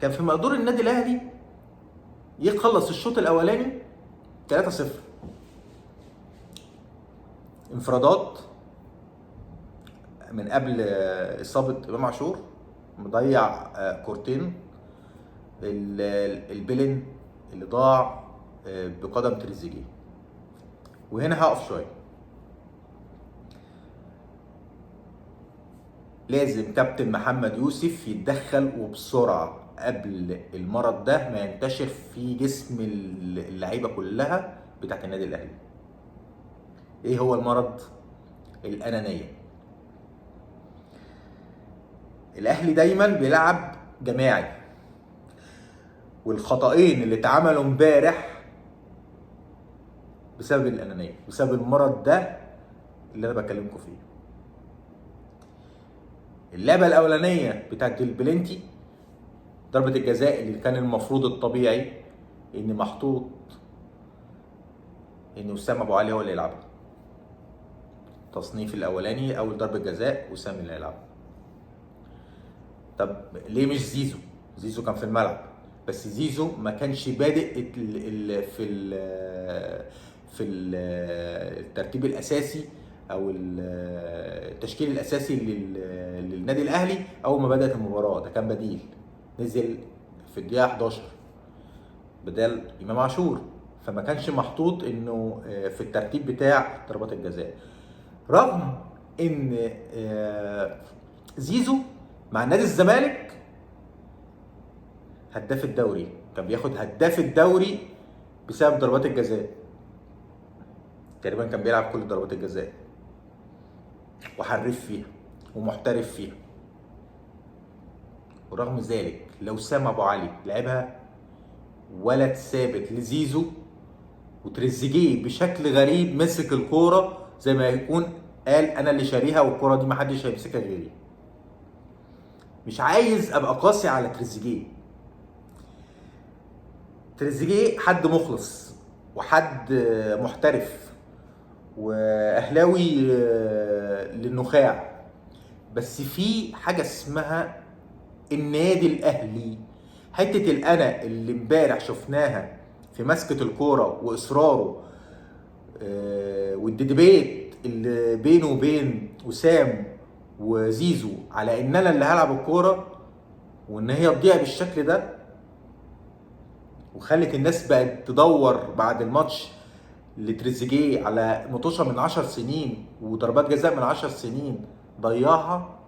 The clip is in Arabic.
كان في مقدور النادي الاهلي يخلص الشوط الاولاني 3-0. انفرادات من قبل اصابه امام عاشور، مضيع كورتين، البلن اللي ضاع بقدم تريزيجيه. وهنا هقف شويه. لازم كابتن محمد يوسف يتدخل وبسرعه قبل المرض ده ما ينتشر في جسم اللعيبه كلها بتاعت النادي الاهلي. ايه هو المرض؟ الانانيه. الاهلي دايما بيلعب جماعي، والخطأين اللي اتعملوا امبارح بسبب الانانيه، بسبب المرض ده اللي انا بكلمكم فيه. اللعبه الاولانيه بتاعت البلنتي، ضربه الجزاء اللي كان المفروض الطبيعي ان محطوط ان وسام ابو علي هو اللي يلعبها. التصنيف الاولاني اول ضربه جزاء وسام اللي هيلعبها. طب ليه مش زيزو؟ زيزو كان في الملعب، بس زيزو ما كانش بادئ في الترتيب الاساسي او التشكيل الاساسي للنادي الاهلي. اول ما بدات المباراه ده كان بديل، نزل في الدقيقه 11 بدل امام عاشور، فما كانش محطوط انه في الترتيب بتاع ضربات الجزاء. رغم ان زيزو مع نادي الزمالك هداف الدوري، كان بياخد هداف الدوري بسبب ضربات الجزاء. تقريبا كان بيلعب كل ضربات الجزاء وحريف فيها ومحترف فيها. ورغم ذلك لو سام ابو علي لعبها ولد ثابت لزيزو، وتريزيجيه بشكل غريب مسك الكوره زي ما يكون قال انا اللي شاريها والكوره دي محدش هيمسكها غيري. مش عايز ابقى قاسي على تريزيجيه. تريزيجيه حد مخلص وحد محترف واهلاوي للنخاع، بس في حاجه اسمها النادي الاهلي. حته الانا اللي امبارح شفناها في مسكه الكوره واصراره والديبيت اللي بينه وبين وسام وزيزو على ان انا اللي هلعب الكوره وان هي تضيع بالشكل ده، وخلت الناس بقت تدور بعد الماتش لتريزيجيه على مطوشه من 10 سنين وضربات جزاء من 10 سنين ضيعها.